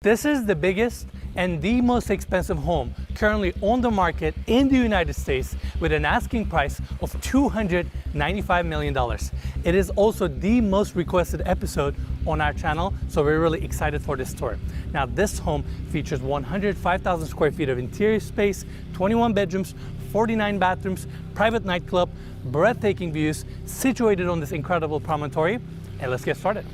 This is the biggest and the most expensive home currently on the market in the United States with an asking price of $295 million. It is also the most requested episode on our channel, so we're really excited for this tour. Now, this home features 105,000 square feet of interior space, 21 bedrooms, 49 bathrooms, private nightclub, breathtaking views, situated on this incredible promontory. And let's get started.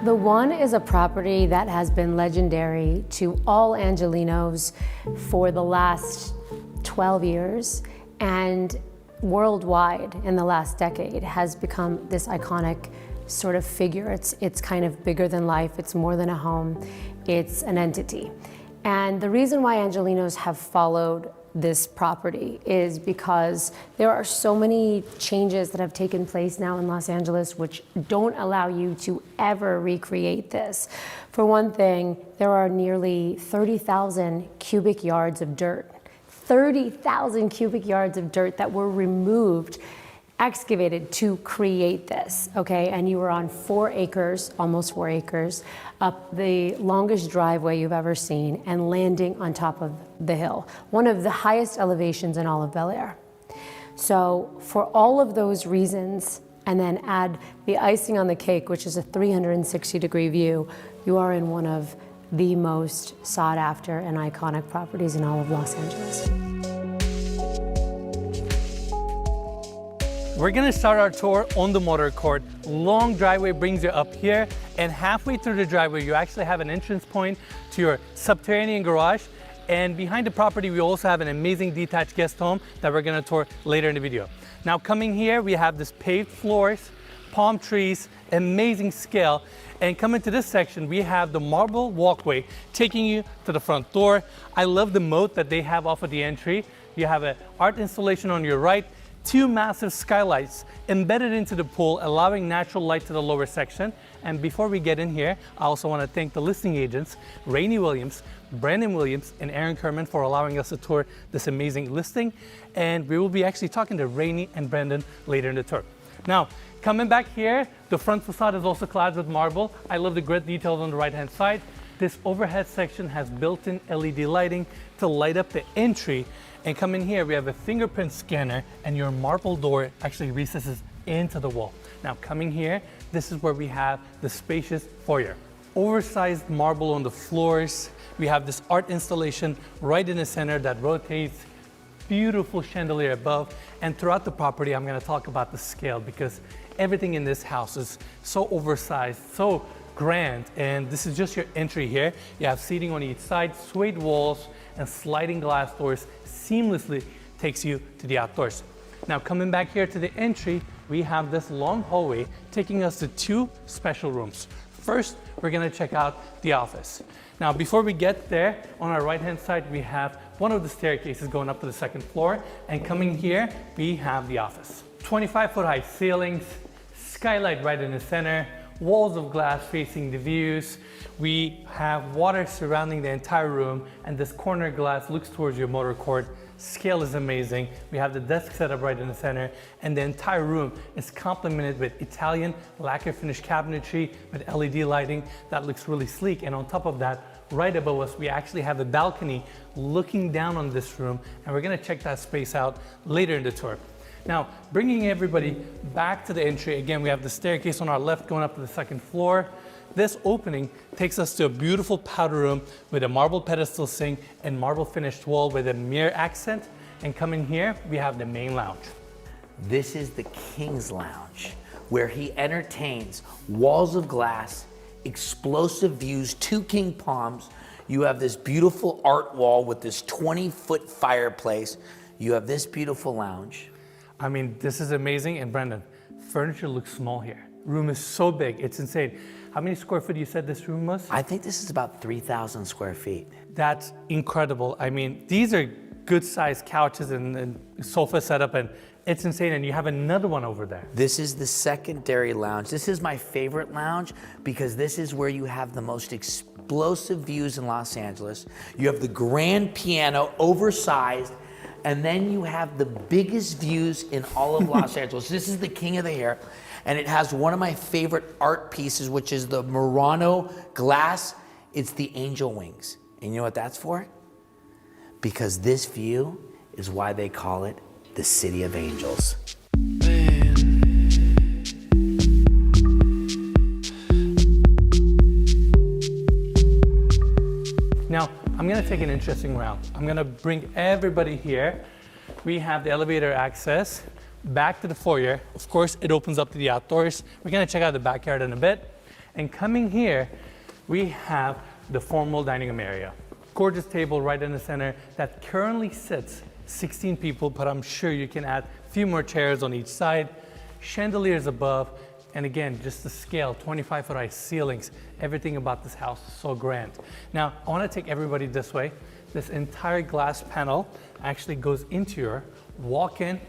The One is a property that has been legendary to all Angelenos for the last 12 years, and worldwide in the last decade has become this iconic sort of figure. It's kind of bigger than life. It's more than a home. It's an entity. And the reason why Angelenos have followed this property is because there are so many changes that have taken place now in Los Angeles which don't allow you to ever recreate this. For one thing, there are nearly 30,000 cubic yards of dirt. 30,000 cubic yards of dirt that were removed, excavated to create this, okay? And you were on 4 acres, almost 4 acres, up the longest driveway you've ever seen and landing on top of the hill. One of the highest elevations in all of Bel Air. So for all of those reasons, and then add the icing on the cake, which is a 360-degree view, you are in one of the most sought after and iconic properties in all of Los Angeles. We're gonna start our tour on the motor court. Long driveway brings you up here, and halfway through the driveway, you actually have an entrance point to your subterranean garage. And behind the property, we also have an amazing detached guest home that we're gonna tour later in the video. Now coming here, we have this paved floors, palm trees, amazing scale. And coming to this section, we have the marble walkway taking you to the front door. I love the moat that they have off of the entry. You have an art installation on your right, 2 massive skylights embedded into the pool, allowing natural light to the lower section. And before we get in here, I also want to thank the listing agents, Rainey Williams, Brandon Williams, and Aaron Kerman for allowing us to tour this amazing listing. And we will be actually talking to Rainey and Brandon later in the tour. Now, coming back here, the front facade is also clad with marble. I love the grid details on the right-hand side. This overhead section has built-in LED lighting to light up the entry. And come in here, we have a fingerprint scanner, and your marble door actually recesses into the wall. Now coming here, this is where we have the spacious foyer. Oversized marble on the floors. We have this art installation right in the center that rotates. Beautiful chandelier above. And throughout the property, I'm gonna talk about the scale because everything in this house is so oversized, so grand. And this is just your entry here. You have seating on each side, suede walls, and sliding glass doors seamlessly takes you to the outdoors. Now coming back here to the entry, we have this long hallway taking us to 2 special rooms. First, we're gonna check out the office. Now before we get there, on our right hand side, we have one of the staircases going up to the 2nd floor, and coming here, we have the office. 25-foot high ceilings, skylight right in the center, walls of glass facing the views. We have water surrounding the entire room, and this corner glass looks towards your motor court. Scale is amazing. We have the desk set up right in the center, and the entire room is complemented with Italian lacquer finish cabinetry with LED lighting that looks really sleek. And on top of that, right above us, we actually have a balcony looking down on this room, and we're gonna check that space out later in the tour. Now, bringing everybody back to the entry, again, we have the staircase on our left going up to the 2nd floor. this opening takes us to a beautiful powder room with a marble pedestal sink and marble finished wall with a mirror accent. And coming here, we have the main lounge. This is the King's Lounge, where he entertains. Walls of glass, explosive views, 2 king palms. You have this beautiful art wall with this 20-foot fireplace. You have this beautiful lounge. I mean, this is amazing. And Brendan, furniture looks small here. Room is so big, it's insane. How many square feet you said this room was? I think this is about 3,000 square feet. That's incredible. I mean, these are good sized couches and sofa setup, and it's insane. And you have another one over there. This is the secondary lounge. This is my favorite lounge because this is where you have the most explosive views in Los Angeles. You have the grand piano, oversized, and then you have the biggest views in all of Los Angeles. This is the king of the hair, and it has one of my favorite art pieces, which is the Murano glass. It's the angel wings. And you know what that's for? Because this view is why they call it the City of Angels. Now, I'm gonna take an interesting route. I'm gonna bring everybody here. We have the elevator access back to the foyer. Of course, it opens up to the outdoors. We're gonna check out the backyard in a bit. And coming here, we have the formal dining room area. Gorgeous table right in the center that currently sits 16 people, but I'm sure you can add a few more chairs on each side, chandeliers above, and again, just the scale, 25-foot high ceilings. Everything about this house is so grand. Now, I want to take everybody this way. This entire glass panel actually goes into your walk-in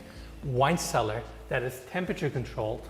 wine cellar that is temperature controlled.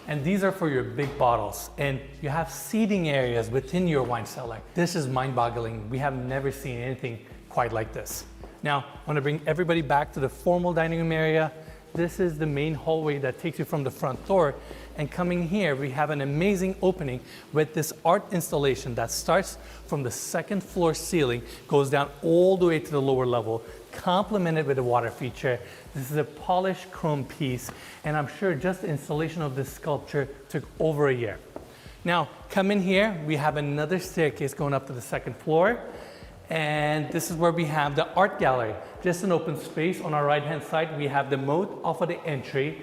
And these are for your big bottles. And you have seating areas within your wine cellar. This is mind-boggling. We have never seen anything quite like this. Now, I want to bring everybody back to the formal dining room area. This is the main hallway that takes you from the front door. And coming here, we have an amazing opening with this art installation that starts from the second floor ceiling, goes down all the way to the lower level, complemented with a water feature. This is a polished chrome piece, and I'm sure just the installation of this sculpture took over a year. Now, come in here, we have another staircase going up to the second floor. And this is where we have the art gallery. Just an open space. On our right-hand side, we have the moat off of the entry.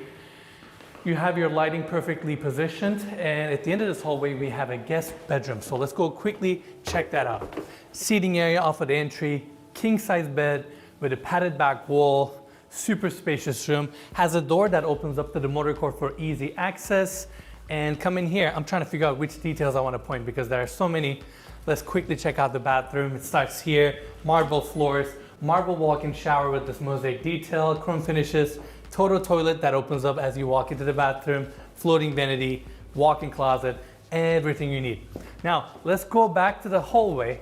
You have your lighting perfectly positioned. And at the end of this hallway, we have a guest bedroom. So let's go quickly check that out. Seating area off of the entry, king-size bed with a padded back wall, super spacious room. Has a door that opens up to the motor court for easy access. And come in here, I'm trying to figure out which details I want to point because there are so many. Let's quickly check out the bathroom. It starts here, marble floors, marble walk-in shower with this mosaic detail, chrome finishes, total toilet that opens up as you walk into the bathroom, floating vanity, walk-in closet, everything you need. Now, let's go back to the hallway.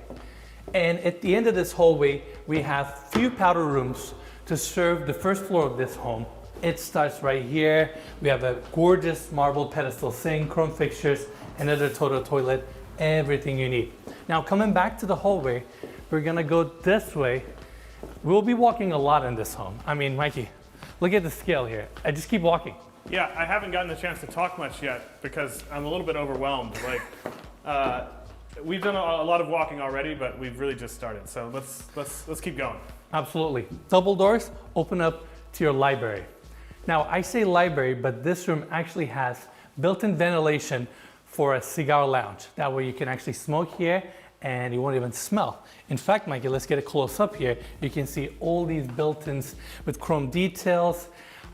And at the end of this hallway, we have few powder rooms to serve the first floor of this home. It starts right here. We have a gorgeous marble pedestal sink, chrome fixtures, another total toilet, everything you need. Now, coming back to the hallway, we're gonna go this way. We'll be walking a lot in this home. I mean, Mikey, look at the scale here. I just keep walking. Yeah, I haven't gotten the chance to talk much yet because I'm a little bit overwhelmed. We've done a lot of walking already, but we've really just started. So let's keep going. Absolutely. Double doors open up to your library. Now, I say library, but this room actually has built-in ventilation for a cigar lounge. That way you can actually smoke here and you won't even smell. In fact, Mikey, let's get a close up here. You can see all these built-ins with chrome details.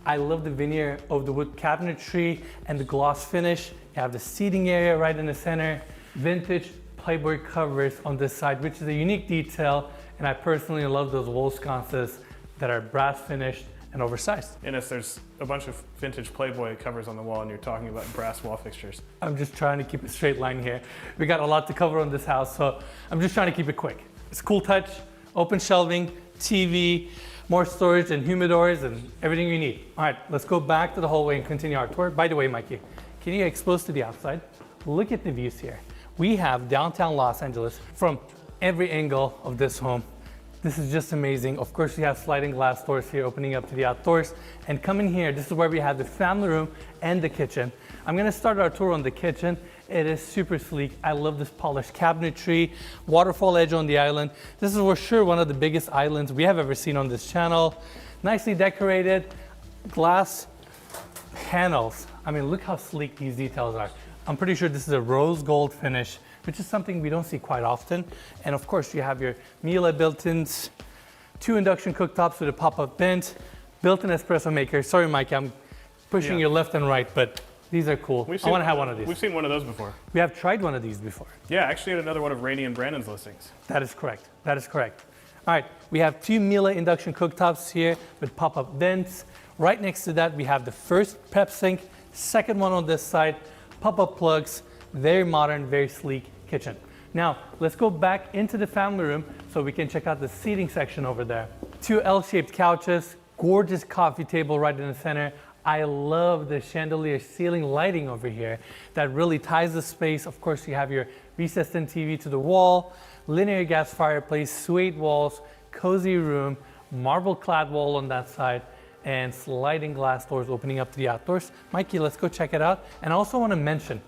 I love the veneer of the wood cabinetry and the gloss finish. You have the seating area right in the center. Vintage Playboy covers on this side, which is a unique detail. And I personally love those wall sconces that are brass finished and oversized. Ines, there's a bunch of vintage Playboy covers on the wall and you're talking about brass wall fixtures. I'm just trying to keep a straight line here. We got a lot to cover on this house, so I'm just trying to keep it quick. It's a cool touch, open shelving, TV, more storage and humidors and everything you need. All right, let's go back to the hallway and continue our tour. By the way, Mikey, can you get exposed to the outside? Look at the views here. We have downtown Los Angeles from every angle of this home. This is just amazing. Of course, you have sliding glass doors here opening up to the outdoors. And coming here, this is where we have the family room and the kitchen. I'm gonna start our tour on the kitchen. It is super sleek. I love this polished cabinetry, waterfall edge on the island. This is for sure one of the biggest islands we have ever seen on this channel. Nicely decorated, glass panels. I mean, look how sleek these details are. I'm pretty sure this is a rose gold finish, which is something we don't see quite often. And of course, you have your Miele built-ins, 2 induction cooktops with a pop-up vent, built-in espresso maker. Sorry, Mike, I'm pushing you left and right, but these are cool. I want to have one of these. We've seen one of those before. We have tried one of these before. Yeah, actually had another one of Rainey and Brandon's listings. That is correct. That is correct. All right, we have 2 Miele induction cooktops here with pop-up vents. Right next to that, we have the first prep sink, second one on this side, pop-up plugs, very modern, very sleek kitchen. Now, let's go back into the family room so we can check out the seating section over there. 2 L-shaped couches, gorgeous coffee table right in the center. I love the chandelier ceiling lighting over here that really ties the space. Of course, you have your recessed in TV to the wall, linear gas fireplace, suede walls, cozy room, marble clad wall on that side, and sliding glass doors opening up to the outdoors. Mikey, let's go check it out. And I also want to mention,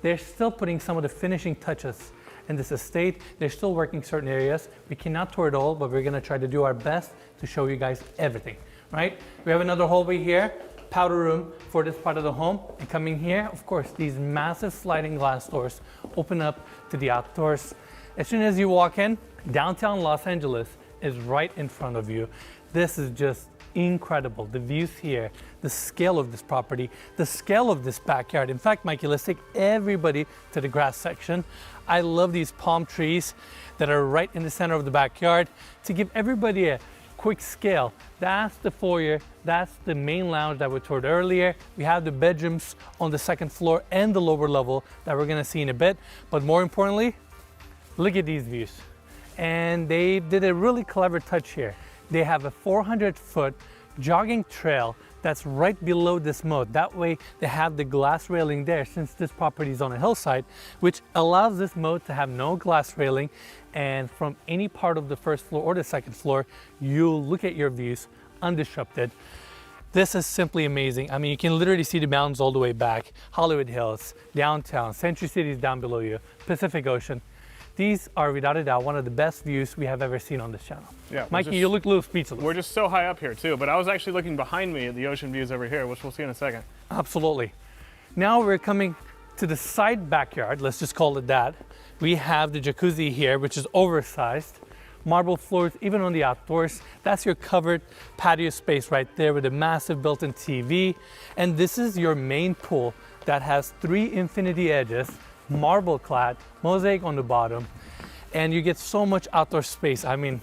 they're still putting some of the finishing touches in this estate. They're still working certain areas. We cannot tour it all, but we're gonna try to do our best to show you guys everything, right? We have another hallway here, powder room for this part of the home. And coming here, of course, these massive sliding glass doors open up to the outdoors. As soon as you walk in, downtown Los Angeles is right in front of you. This is just incredible. The views here, the scale of this property, the scale of this backyard. In fact, Mikey, let's take everybody to the grass section. I love these palm trees that are right in the center of the backyard. To give everybody a quick scale, that's the foyer, that's the main lounge that we toured earlier. We have the bedrooms on the second floor and the lower level that we're gonna see in a bit. But more importantly, look at these views. And they did a really clever touch here. They have a 400-foot jogging trail that's right below this moat. That way they have the glass railing there since this property is on a hillside, which allows this moat to have no glass railing. And from any part of the first floor or the second floor, you look at your views undisrupted. This is simply amazing. I mean, you can literally see the mountains all the way back, Hollywood Hills, downtown, Century City is down below you, Pacific Ocean. These are without a doubt one of the best views we have ever seen on this channel. Yeah, Mikey, you look a little speechless. We're just so high up here too, but I was actually looking behind me at the ocean views over here, which we'll see in a second. Absolutely. Now we're coming to the side backyard, let's just call it that. We have the jacuzzi here, which is oversized. Marble floors, even on the outdoors. That's your covered patio space right there with a massive built-in TV. And this is your main pool that has 3 infinity edges, marble clad, mosaic on the bottom, and you get so much outdoor space. I mean,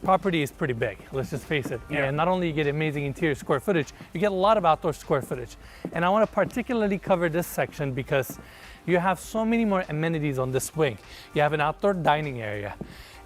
property is pretty big, let's just face it. Yeah. And not only you get amazing interior square footage, you get a lot of outdoor square footage. And I want to particularly cover this section because you have so many more amenities on this wing. You have an outdoor dining area,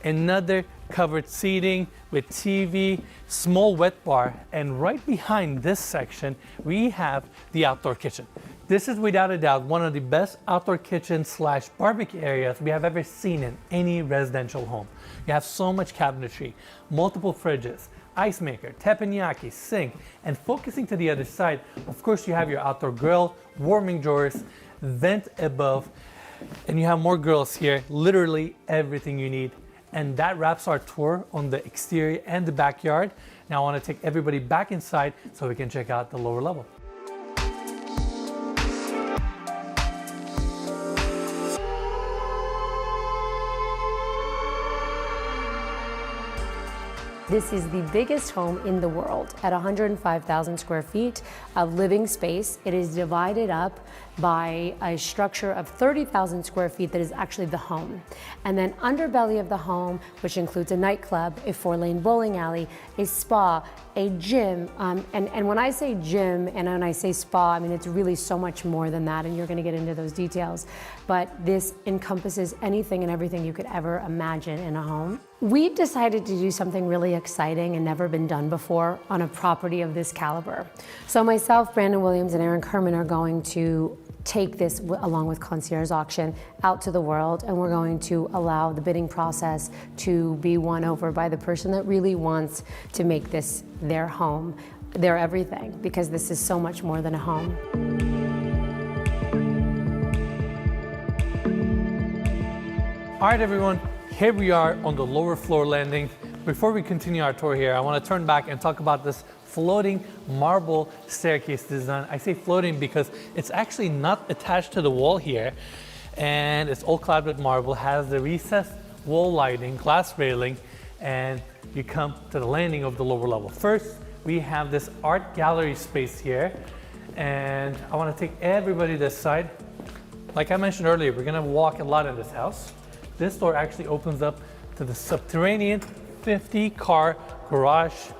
another covered seating with TV, small wet bar, and right behind this section, we have the outdoor kitchen. This is without a doubt one of the best outdoor kitchen / barbecue areas we have ever seen in any residential home. You have so much cabinetry, multiple fridges, ice maker, teppanyaki, sink, and focusing to the other side, of course you have your outdoor grill, warming drawers, vent above, and you have more grills here, literally everything you need. And that wraps our tour on the exterior and the backyard. Now I want to take everybody back inside so we can check out the lower level. This is the biggest home in the world at 105,000 square feet of living space. It is divided up by a structure of 30,000 square feet that is actually the home. And then underbelly of the home, which includes a nightclub, a 4-lane bowling alley, a spa, a gym. And when I say gym and when I say spa, I mean, it's really so much more than that, and you're gonna get into those details. But this encompasses anything and everything you could ever imagine in a home. We decided to do something really exciting and never been done before on a property of this caliber. So myself, Brandon Williams, and Aaron Kerman are going to take this along with concierge auction out to the world, and we're going to allow the bidding process to be won over by the person that really wants to make this their home, their everything, because this is so much more than a home. All right, everyone, here we are on the lower floor landing. Before we continue our tour here, I want to turn back and talk about this floating marble staircase design. I say floating because it's actually not attached to the wall here, and it's all clad with marble, has the recessed wall lighting, glass railing, and you come to the landing of the lower level. First, we have this art gallery space here, and I want to take everybody this side. Like I mentioned earlier, we're going to walk a lot in this house. This door actually opens up to the subterranean 50-car garage.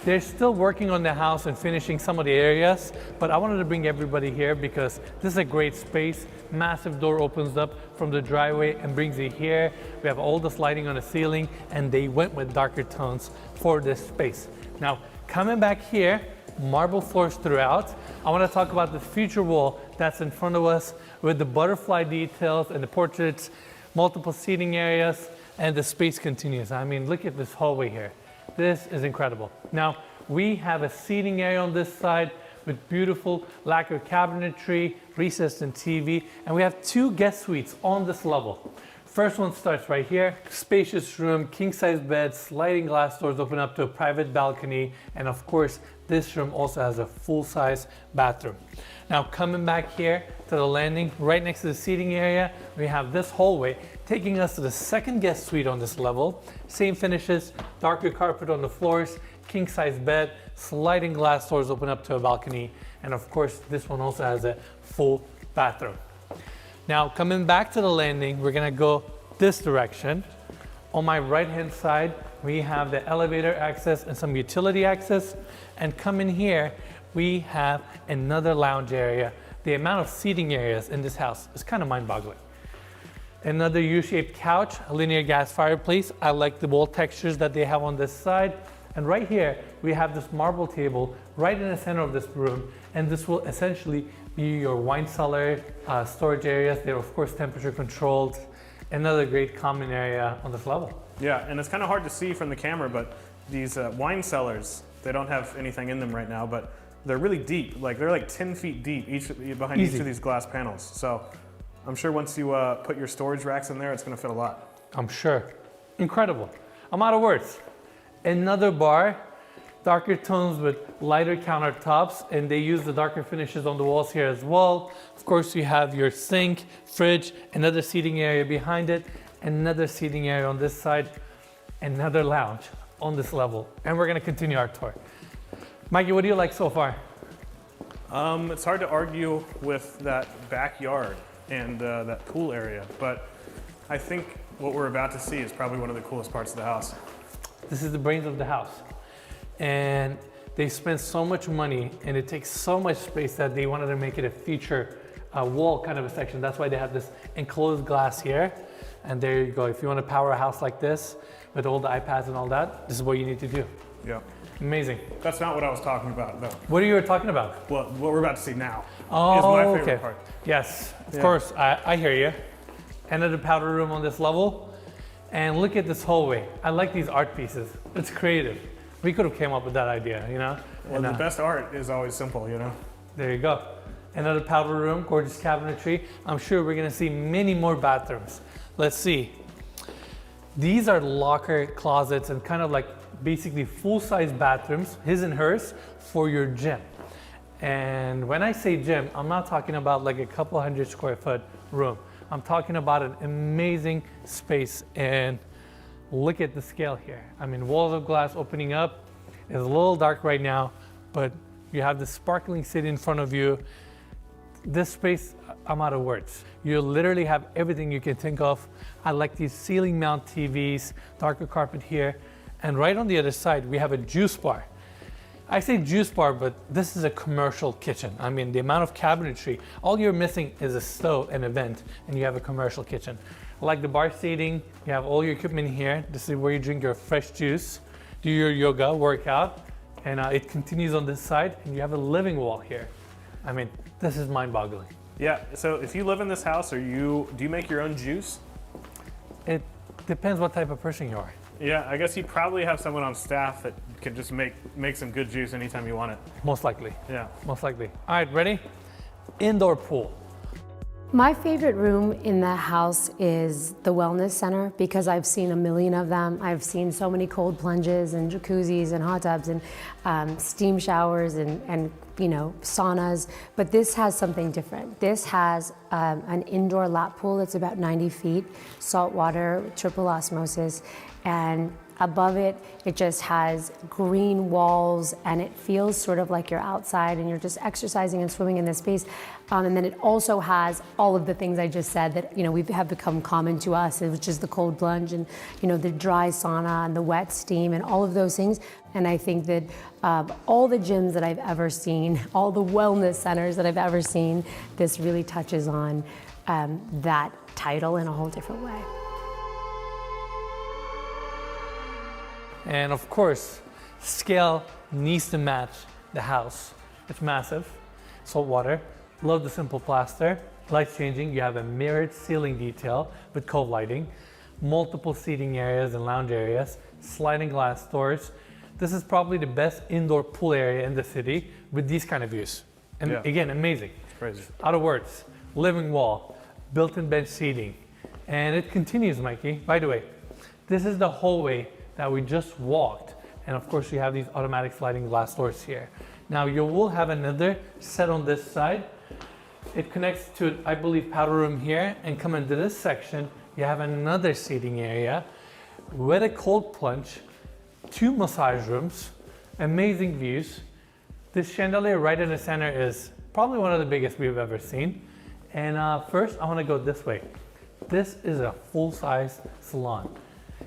They're still working on the house and finishing some of the areas, but I wanted to bring everybody here because this is a great space. Massive door opens up from the driveway and brings you here. We have all this lighting on the ceiling, and they went with darker tones for this space. Now, coming back here, marble floors throughout. I want to talk about the future wall that's in front of us with the butterfly details and the portraits, multiple seating areas, and the space continues. I mean, look at this hallway here. This is incredible. Now, we have a seating area on this side with beautiful lacquer cabinetry, recessed and TV, and we have 2 guest suites on this level. First one starts right here. Spacious room, king-size bed, sliding glass doors open up to a private balcony, and of course, this room also has a full-size bathroom. Now, coming back here to the landing, right next to the seating area, we have this hallway taking us to the second guest suite on this level. Same finishes, darker carpet on the floors, king-size bed, sliding glass doors open up to a balcony, and of course, this one also has a full bathroom. Now, coming back to the landing, we're gonna go this direction. On my right-hand side, we have the elevator access and some utility access. And coming here, we have another lounge area. The amount of seating areas in this house is kind of mind-boggling. Another U-shaped couch, a linear gas fireplace. I like the wall textures that they have on this side. And right here, we have this marble table right in the center of this room. And this will essentially be your wine cellar, storage areas. They're of course temperature controlled. Another great common area on this level. Yeah, and it's kind of hard to see from the camera, but these wine cellars, they don't have anything in them right now, but they're really deep. Like they're like 10 feet deep behind each of these glass panels. So I'm sure once you put your storage racks in there, it's gonna fit a lot. I'm sure. Incredible. I'm out of words. Another bar, darker tones with lighter countertops, and they use the darker finishes on the walls here as well. Of course, you have your sink, fridge, another seating area behind it, another seating area on this side, another lounge on this level. And we're gonna continue our tour. Mikey, what do you like so far? It's hard to argue with that backyard and that pool area, but I think what we're about to see is probably one of the coolest parts of the house. This is the brains of the house. And they spent so much money and it takes so much space that they wanted to make it a feature wall kind of a section. That's why they have this enclosed glass here. And there you go. If you want to power a house like this with all the iPads and all that, this is what you need to do. Yeah. Amazing. That's not what I was talking about, though. What are you talking about? Well, what we're about to see now is Oh, my favorite part. Yes, of course. I hear you. Another powder room on this level. And look at this hallway. I like these art pieces. It's creative. We could have came up with that idea, you know? Well, the best art is always simple, you know? There you go. Another powder room, gorgeous cabinetry. I'm sure we're gonna see many more bathrooms. Let's see. These are locker closets and kind of like basically full-size bathrooms, his and hers, for your gym. And when I say gym, I'm not talking about like a couple 100 square foot room. I'm talking about an amazing space, and look at the scale here. I mean, walls of glass opening up. It's a little dark right now, but you have the sparkling city in front of you. This space, I'm out of words. You literally have everything you can think of. I like these ceiling mount TVs, darker carpet here. And right on the other side, we have a juice bar. I say juice bar, but this is a commercial kitchen. I mean, the amount of cabinetry, all you're missing is a stove and a vent, and you have a commercial kitchen. I like the bar seating. You have all your equipment here. This is where you drink your fresh juice, do your yoga, work out, and it continues on this side, and you have a living wall here. I mean, this is mind-boggling. Yeah, so if you live in this house, do you make your own juice? It depends what type of person you are. Yeah, I guess you probably have someone on staff that can just make some good juice anytime you want it. Most likely. Yeah. Most likely. All right, ready? Indoor pool. My favorite room in the house is the wellness center because I've seen a million of them. I've seen so many cold plunges and jacuzzis and hot tubs and steam showers and saunas, but this has something different. This has an indoor lap pool that's about 90 feet, salt water, triple osmosis, and above it, it just has green walls and it feels sort of like you're outside and you're just exercising and swimming in this space. And then it also has all of the things I just said that we have become common to us, which is the cold plunge and the dry sauna and the wet steam and all of those things. And I think that all the gyms that I've ever seen, all the wellness centers that I've ever seen, this really touches on that title in a whole different way. And of course, scale needs to match the house. It's massive, salt water. Love the simple plaster. Lights changing. You have a mirrored ceiling detail with cove lighting, multiple seating areas and lounge areas, sliding glass doors. This is probably the best indoor pool area in the city with these kind of views. And again, amazing. It's crazy. Out of words. Living wall, built-in bench seating. And it continues, Mikey. By the way, this is the hallway that we just walked. And of course, you have these automatic sliding glass doors here. Now you will have another set on this side. It connects to, I believe, powder room here, and come into this section, you have another seating area with a cold plunge, 2 massage rooms, amazing views. This chandelier right in the center is probably one of the biggest we've ever seen. And first, I want to go this way. This is a full-size salon.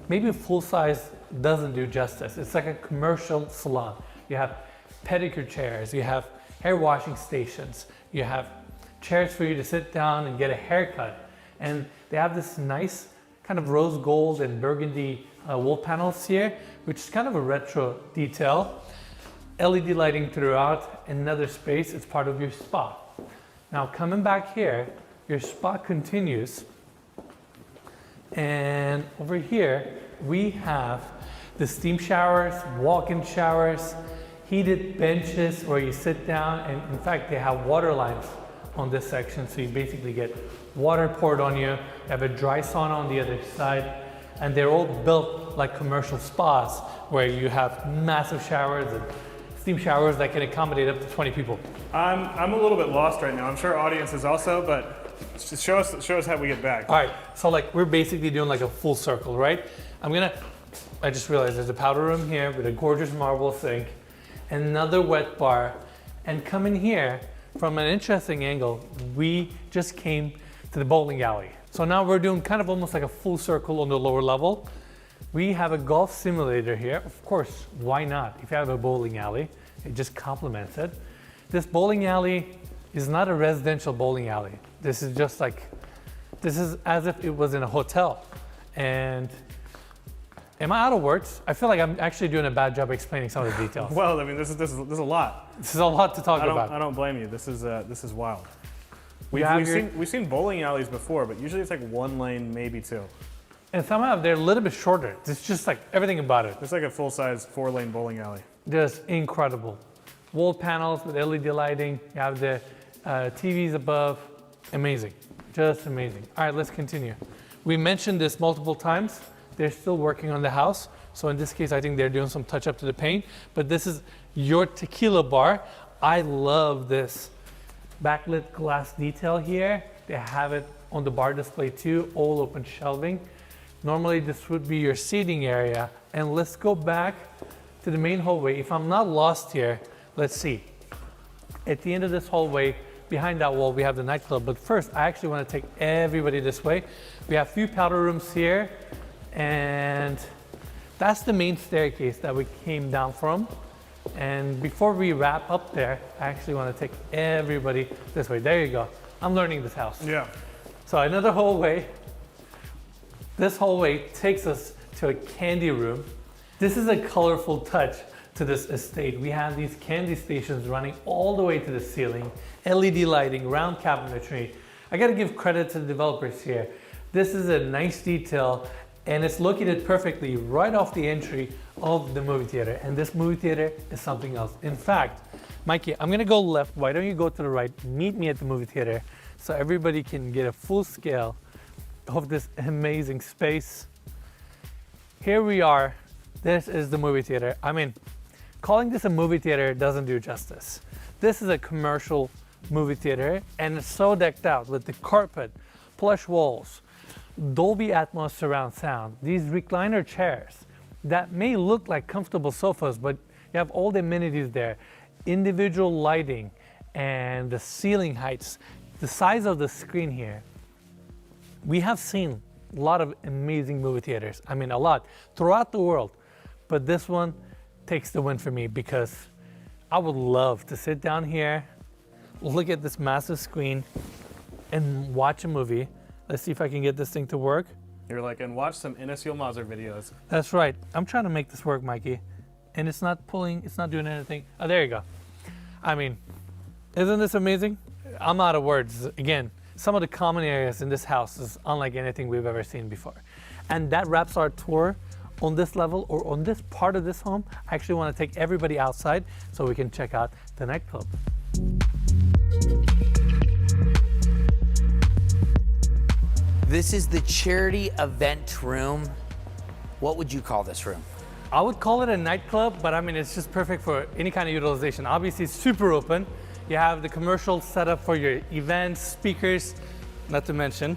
Maybe full-size doesn't do justice. It's like a commercial salon. You have pedicure chairs, you have hair washing stations, you have chairs for you to sit down and get a haircut. And they have this nice kind of rose gold and burgundy wall panels here, which is kind of a retro detail. LED lighting throughout, another space. It's part of your spa. Now coming back here, your spa continues. And over here, we have the steam showers, walk-in showers, heated benches where you sit down, and in fact, they have water lines on this section, so you basically get water poured on you. You have a dry sauna on the other side, and they're all built like commercial spas where you have massive showers and steam showers that can accommodate up to 20 people. I'm a little bit lost right now. I'm sure our audience is also, but just show us how we get back. All right, so like we're basically doing like a full circle, right? I just realized there's a powder room here with a gorgeous marble sink, another wet bar, and come in here from an interesting angle, we just came to the bowling alley. So now we're doing kind of almost like a full circle on the lower level. We have a golf simulator here. Of course, why not? If you have a bowling alley, it just complements it. This bowling alley is not a residential bowling alley. This is just like, this is as if it was in a hotel. And am I out of words? I feel like I'm actually doing a bad job explaining some of the details. Well, I mean, this is a lot. This is a lot to talk about. I don't blame you. This is wild. We've seen bowling alleys before, but usually it's like 1 lane, maybe 2. And somehow they're a little bit shorter. It's just like everything about it. It's like a full-size 4-lane bowling alley. Just incredible. Wall panels with LED lighting. You have the TVs above. Amazing, just amazing. All right, let's continue. We mentioned this multiple times. They're still working on the house. So in this case, I think they're doing some touch up to the paint, but this is your tequila bar. I love this backlit glass detail here. They have it on the bar display too, all open shelving. Normally this would be your seating area. And let's go back to the main hallway. If I'm not lost here, let's see. At the end of this hallway, behind that wall, we have the nightclub. But first, I actually want to take everybody this way. We have a few powder rooms here, and that's the main staircase that we came down from. And before we wrap up there, I actually want to take everybody this way. There you go. I'm learning this house. Yeah. So another hallway. This hallway takes us to a candy room. This is a colorful touch to this estate. We have these candy stations running all the way to the ceiling, LED lighting, round cabinetry. I gotta give credit to the developers here. This is a nice detail, and it's located perfectly right off the entry of the movie theater. And this movie theater is something else. In fact, Mikey, I'm gonna go left. Why don't you go to the right? Meet me at the movie theater so everybody can get a full scale of this amazing space. Here we are. This is the movie theater. I mean, calling this a movie theater doesn't do justice. This is a commercial movie theater, and it's so decked out with the carpet, plush walls, Dolby Atmos surround sound, these recliner chairs that may look like comfortable sofas, but you have all the amenities there, individual lighting, and the ceiling heights, the size of the screen here. We have seen a lot of amazing movie theaters. I mean, a lot throughout the world, but this one takes the win for me because I would love to sit down here, look at this massive screen, and watch a movie. Let's see if I can get this thing to work. You're like, and watch some Enes Yılmaz videos. That's right. I'm trying to make this work, Mikey. And it's not pulling, it's not doing anything. Oh, there you go. I mean, isn't this amazing? I'm out of words. Again, some of the common areas in this house is unlike anything we've ever seen before. And that wraps our tour on this level, or on this part of this home. I actually want to take everybody outside so we can check out the nightclub. This is the charity event room. What would you call this room? I would call it a nightclub, but I mean, it's just perfect for any kind of utilization. Obviously, it's super open. You have the commercial setup for your events, speakers, not to mention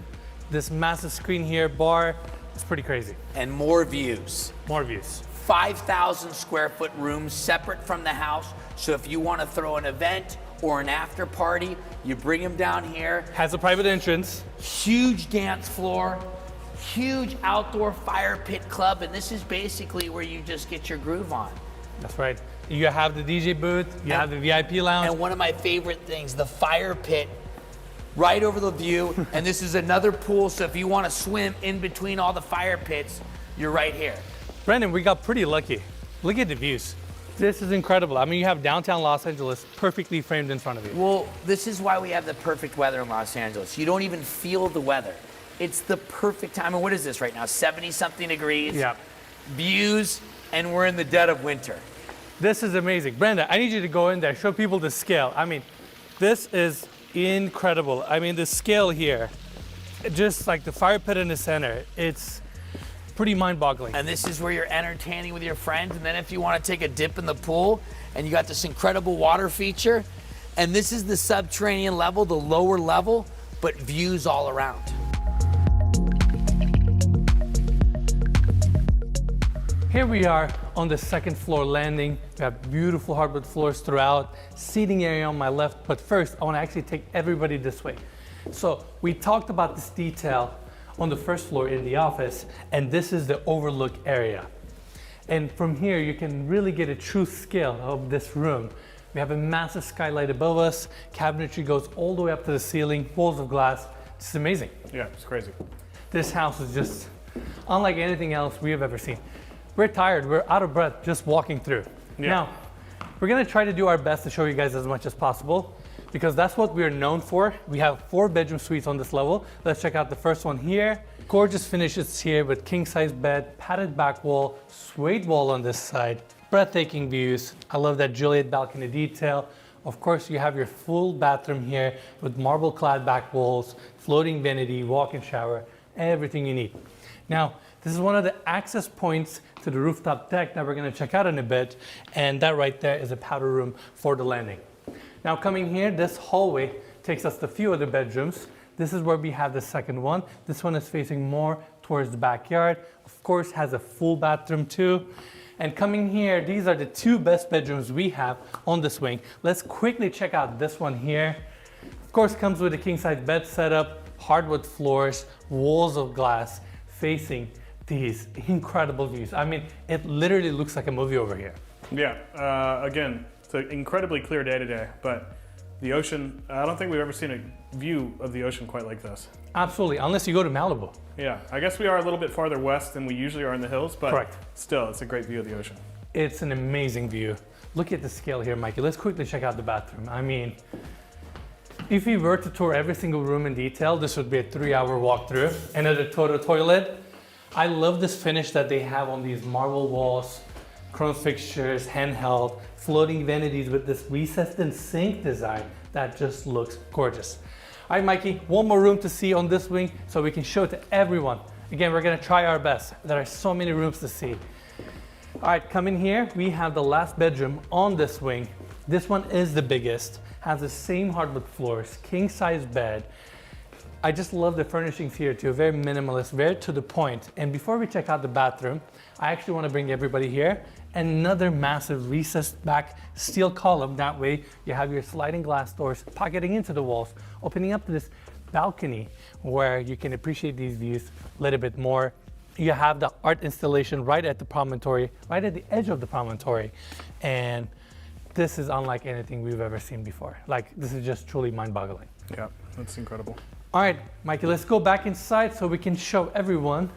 this massive screen here, bar. It's pretty crazy. And more views. More views. 5,000 square foot rooms separate from the house. So if you want to throw an event or an after party, you bring them down here. Has a private entrance. Huge dance floor, huge outdoor fire pit club, and this is basically where you just get your groove on. That's right. You have the DJ booth, you have the VIP lounge. And one of my favorite things, the fire pit right over the view. And this is another pool, so if you want to swim in between all the fire pits, you're right here. Brandon, we got pretty lucky. Look at the views. This is incredible. I mean, you have downtown Los Angeles perfectly framed in front of you. Well, this is why we have the perfect weather in Los Angeles. You don't even feel the weather. It's the perfect time. And what is this right now? 70-something degrees. Yeah. Views, and we're in the dead of winter. This is amazing. Brenda, I need you to go in there, show people the scale. I mean, this is incredible. I mean, the scale here, just like the fire pit in the center, it's pretty mind-boggling. And this is where you're entertaining with your friends. And then if you want to take a dip in the pool, and you got this incredible water feature. And this is the subterranean level, the lower level, but views all around. Here we are on the second floor landing. We have beautiful hardwood floors throughout, seating area on my left. But first, I want to actually take everybody this way. So we talked about this detail on the first floor in the office, and this is the overlook area. And from here, you can really get a true scale of this room. We have a massive skylight above us. Cabinetry goes all the way up to the ceiling, walls of glass. It's amazing. Yeah, it's crazy. This house is just unlike anything else we have ever seen. We're tired, we're out of breath just walking through. Yeah. Now, we're gonna try to do our best to show you guys as much as possible, because that's what we're known for. We have 4 bedroom suites on this level. Let's check out the first one here. Gorgeous finishes here with king size bed, padded back wall, suede wall on this side, breathtaking views. I love that Juliet balcony detail. Of course, you have your full bathroom here with marble clad back walls, floating vanity, walk-in shower, everything you need. Now, this is one of the access points to the rooftop deck that we're gonna check out in a bit, and that right there is a powder room for the landing. Now coming here, this hallway takes us to a few other bedrooms. This is where we have the second one. This one is facing more towards the backyard. Of course, has a full bathroom too. And coming here, these are the 2 best bedrooms we have on this wing. Let's quickly check out this one here. Of course, comes with a king size bed setup, hardwood floors, walls of glass, facing these incredible views. I mean, it literally looks like a movie over here. Yeah, again, it's an incredibly clear day today, but the ocean, I don't think we've ever seen a view of the ocean quite like this. Absolutely, unless you go to Malibu. Yeah, I guess we are a little bit farther west than we usually are in the hills, but Correct. still, it's a great view of the ocean. It's an amazing view. Look at the scale here, Mikey. Let's quickly check out the bathroom. I mean, if we were to tour every single room in detail, this would be a 3-hour walkthrough. Another total toilet. I love this finish that they have on these marble walls, chrome fixtures, handheld, floating vanities with this recessed in sink design that just looks gorgeous. All right, Mikey, one more room to see on this wing so we can show it to everyone. Again, we're gonna try our best. There are so many rooms to see. All right, come in here. We have the last bedroom on this wing. This one is the biggest, has the same hardwood floors, king size bed. I just love the furnishings here too, very minimalist, very to the point. And before we check out the bathroom, I actually want to bring everybody here. Another massive recessed back steel column. That way you have your sliding glass doors pocketing into the walls, opening up to this balcony where you can appreciate these views a little bit more. You have the art installation right at the promontory, right at the edge of the promontory. And this is unlike anything we've ever seen before. Like, this is just truly mind-boggling. Yeah, that's incredible. All right, Mikey, let's go back inside so we can show everyone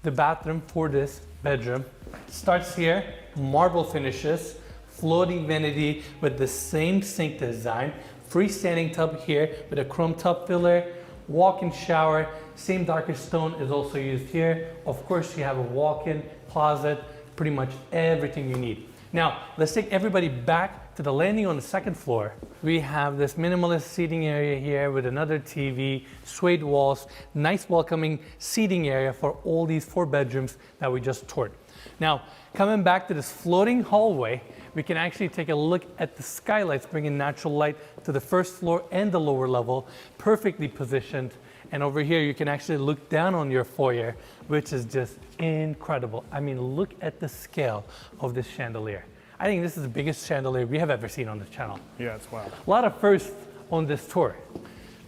the bathroom for this bedroom. Starts here, marble finishes, floating vanity with the same sink design, freestanding tub here with a chrome tub filler, walk-in shower, same darker stone is also used here. Of course, you have a walk-in closet, pretty much everything you need. Now, let's take everybody back to the landing on the second floor. We have this minimalist seating area here with another TV, suede walls, nice welcoming seating area for all these 4 bedrooms that we just toured. Now, coming back to this floating hallway, we can actually take a look at the skylights, bringing natural light to the first floor and the lower level, perfectly positioned. And over here, you can actually look down on your foyer, which is just incredible. I mean, look at the scale of this chandelier. I think this is the biggest chandelier we have ever seen on this channel. Yeah, it's wild. A lot of firsts on this tour,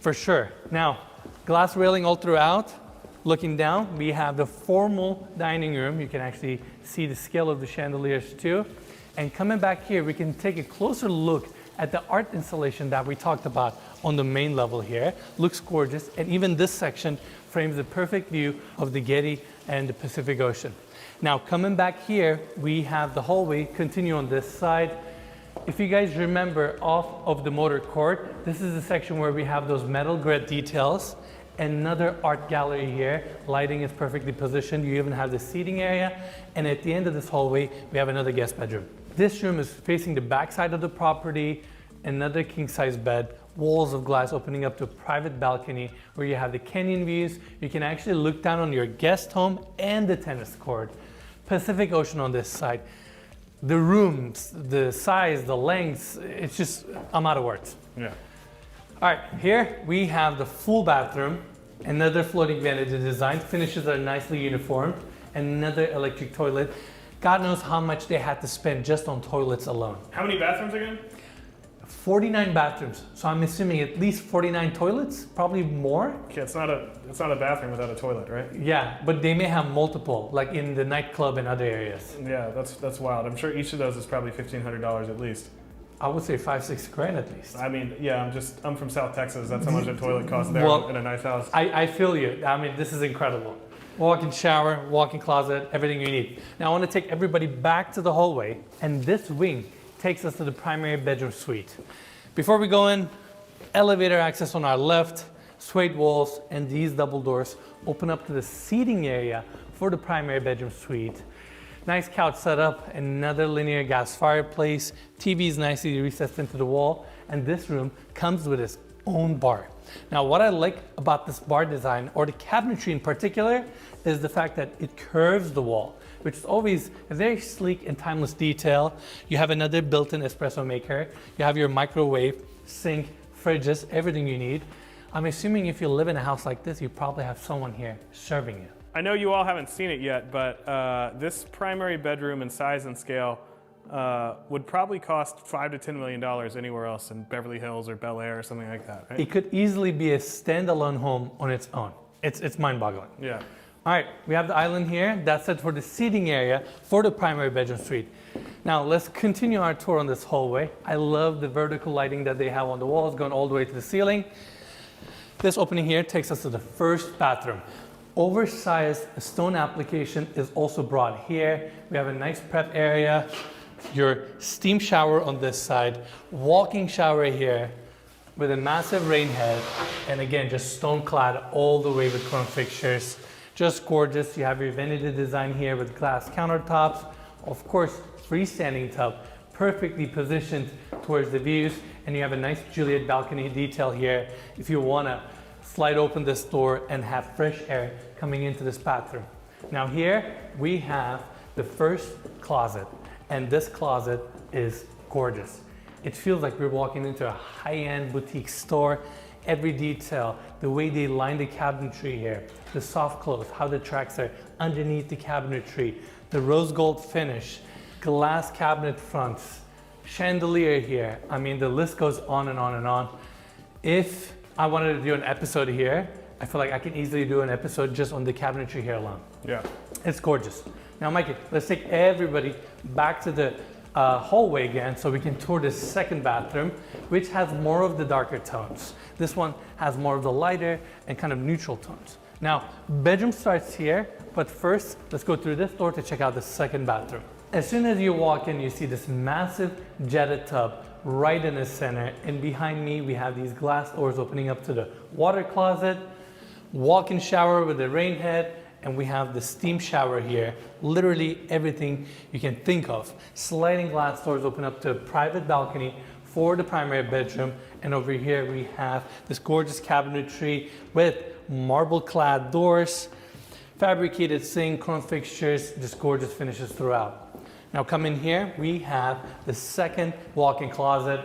for sure. Now, glass railing all throughout. Looking down, we have the formal dining room. You can actually see the scale of the chandeliers too. And coming back here, we can take a closer look at the art installation that we talked about on the main level here. Looks gorgeous, and even this section frames the perfect view of the Getty and the Pacific Ocean. Now, coming back here, we have the hallway continue on this side. If you guys remember off of the motor court, this is the section where we have those metal grid details. Another art gallery here. Lighting is perfectly positioned. You even have the seating area. And at the end of this hallway, we have another guest bedroom. This room is facing the back side of the property. Another king size bed, walls of glass opening up to a private balcony where you have the canyon views. You can actually look down on your guest home and the tennis court. Pacific Ocean on this side. The rooms, the size, the lengths, it's just, I'm out of words. Yeah. All right, here we have the full bathroom, another floating vanity design, finishes are nicely uniformed, another electric toilet. God knows how much they had to spend just on toilets alone. How many bathrooms again? 49 bathrooms, so I'm assuming at least 49 toilets, probably more. Okay, it's not a bathroom without a toilet, right? Yeah, but they may have multiple, like in the nightclub and other areas. Yeah, that's wild. I'm sure each of those is probably $1,500 at least. I would say $5-6 grand at least. I mean, yeah, I'm from South Texas. That's how much a toilet costs there in a nice house. I feel you. I mean, this is incredible. Walk-in shower, walk-in closet, everything you need. Now I want to take everybody back to the hallway, and this wing takes us to the primary bedroom suite. Before we go in, elevator access on our left, suede walls, and these double doors open up to the seating area for the primary bedroom suite. Nice couch setup, another linear gas fireplace, TV is nicely recessed into the wall, and this room comes with its own bar. Now, what I like about this bar design, or the cabinetry in particular, is the fact that it curves the wall, which is always a very sleek and timeless detail. You have another built-in espresso maker. You have your microwave, sink, fridges, everything you need. I'm assuming if you live in a house like this, you probably have someone here serving you. I know you all haven't seen it yet, but this primary bedroom in size and scale would probably cost $5 to $10 million anywhere else in Beverly Hills or Bel Air or something like that, right? It could easily be a standalone home on its own. It's mind-boggling. Yeah. All right, we have the island here. That's it for the seating area for the primary bedroom suite. Now let's continue our tour on this hallway. I love the vertical lighting that they have on the walls going all the way to the ceiling. This opening here takes us to the first bathroom. Oversized stone application is also brought here. We have a nice prep area, your steam shower on this side, walk-in shower here with a massive rain head, and again, just stone clad all the way with chrome fixtures. Just gorgeous. You have your vanity design here with glass countertops. Of course, freestanding tub, perfectly positioned towards the views, and you have a nice Juliet balcony detail here if you wanna slide open this door and have fresh air coming into this bathroom. Now here we have the first closet, and this closet is gorgeous. It feels like we're walking into a high-end boutique store. Every detail, the way they line the cabinetry here, the soft close, how the tracks are underneath the cabinetry, the rose gold finish, glass cabinet fronts, chandelier here. I mean, the list goes on and on and on. If I wanted to do an episode here, I feel like I can easily do an episode just on the cabinetry here alone. Yeah. It's gorgeous. Now, Mikey, let's take everybody back to the hallway again so we can tour this second bathroom, which has more of the darker tones. This one has more of the lighter and kind of neutral tones. Now, bedroom starts here, but first, let's go through this door to check out the second bathroom. As soon as you walk in, you see this massive jetted tub right in the center, and behind me, we have these glass doors opening up to the water closet, walk-in shower with the rain head, and we have the steam shower here. Literally everything you can think of. Sliding glass doors open up to a private balcony for the primary bedroom, and over here we have this gorgeous cabinetry with marble-clad doors, fabricated sink, chrome fixtures, just gorgeous finishes throughout. Now come in here, we have the second walk-in closet,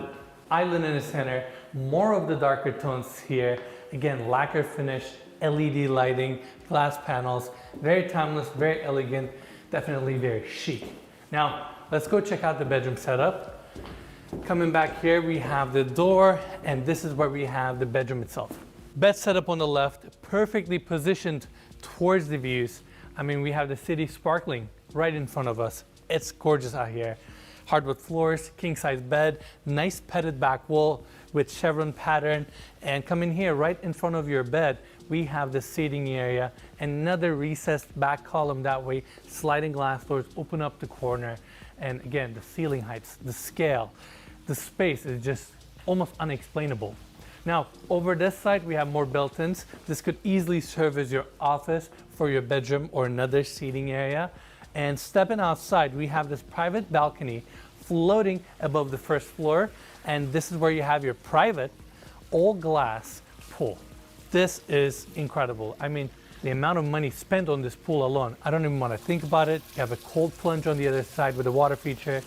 island in the center, more of the darker tones here. Again, lacquer finish, LED lighting, glass panels, very timeless, very elegant, definitely very chic. Now, let's go check out the bedroom setup. Coming back here, we have the door, and this is where we have the bedroom itself. Bed setup on the left, perfectly positioned towards the views. I mean, we have the city sparkling right in front of us. It's gorgeous out here. Hardwood floors, king-size bed, nice petted back wall with chevron pattern. And come in here, right in front of your bed, we have the seating area, another recessed back column that way, sliding glass doors open up the corner. And again, the ceiling heights, the scale, the space is just almost unexplainable. Now, over this side, we have more built-ins. This could easily serve as your office for your bedroom or another seating area. And stepping outside, we have this private balcony floating above the first floor. And this is where you have your private all glass pool. This is incredible. I mean, the amount of money spent on this pool alone, I don't even want to think about it. You have a cold plunge on the other side with a water feature.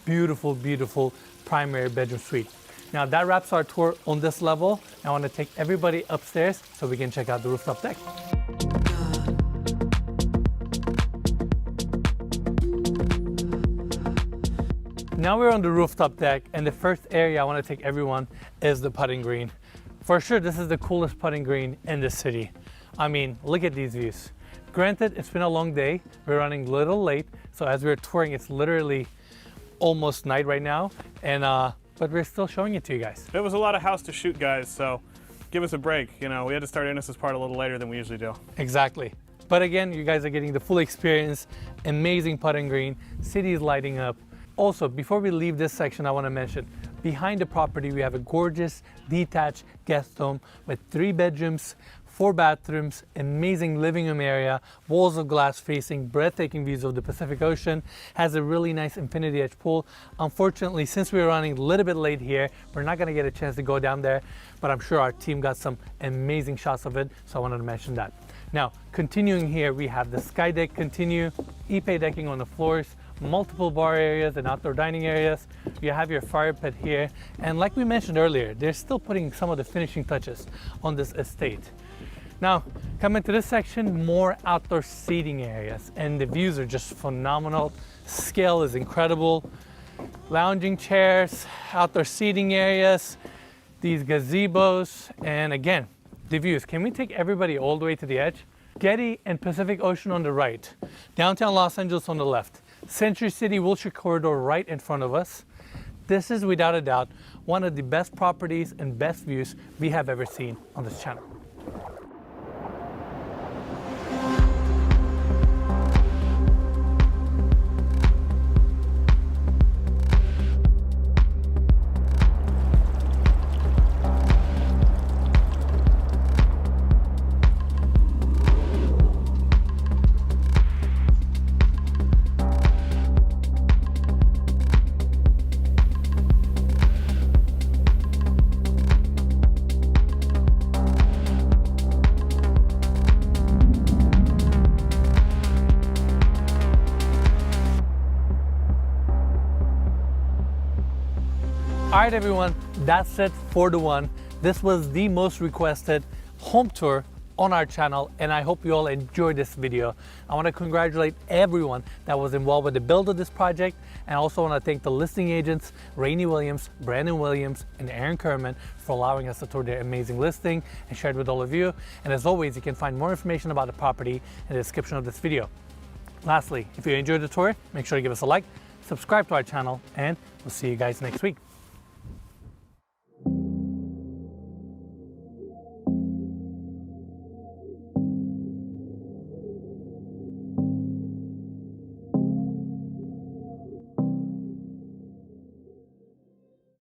Beautiful, beautiful primary bedroom suite. Now that wraps our tour on this level. I want to take everybody upstairs so we can check out the rooftop deck. Now we're on the rooftop deck, and the first area I want to take everyone is the putting green. For sure, this is the coolest putting green in the city. I mean, look at these views. Granted, it's been a long day. We're running a little late, so as we're touring, it's literally almost night right now, and but we're still showing it to you guys. It was a lot of house to shoot, guys, so give us a break. You know, we had to start Innes' part a little later than we usually do. Exactly. But again, you guys are getting the full experience. Amazing putting green, city's lighting up. Also, before we leave this section, I want to mention, behind the property, we have a gorgeous detached guest home with 3 bedrooms, 4 bathrooms, amazing living room area, walls of glass facing breathtaking views of the Pacific Ocean, has a really nice infinity edge pool. Unfortunately, since we're running a little bit late here, we're not going to get a chance to go down there, but I'm sure our team got some amazing shots of it, so I wanted to mention that. Now, continuing here, we have the sky deck continue, Ipe decking on the floors, multiple bar areas and outdoor dining areas. You have your fire pit here, and like we mentioned earlier, they're still putting some of the finishing touches on this estate. Now, coming to this section, more outdoor seating areas, and the views are just phenomenal. Scale is incredible. Lounging chairs, outdoor seating areas, these gazebos, and again, the views. Can we take everybody all the way to the edge? Getty and Pacific Ocean on the right, downtown Los Angeles on the left. Century City Wilshire corridor right in front of us. This is without a doubt one of the best properties and best views we have ever seen on this channel. All right, everyone, that's it for the one. This was the most requested home tour on our channel, and I hope you all enjoyed this video. I want to congratulate everyone that was involved with the build of this project, and I also want to thank the listing agents, Rainey Williams, Brandon Williams, and Aaron Kerman for allowing us to tour their amazing listing and share it with all of you. And as always, you can find more information about the property in the description of this video. Lastly, if you enjoyed the tour, make sure to give us a like, subscribe to our channel, and we'll see you guys next week.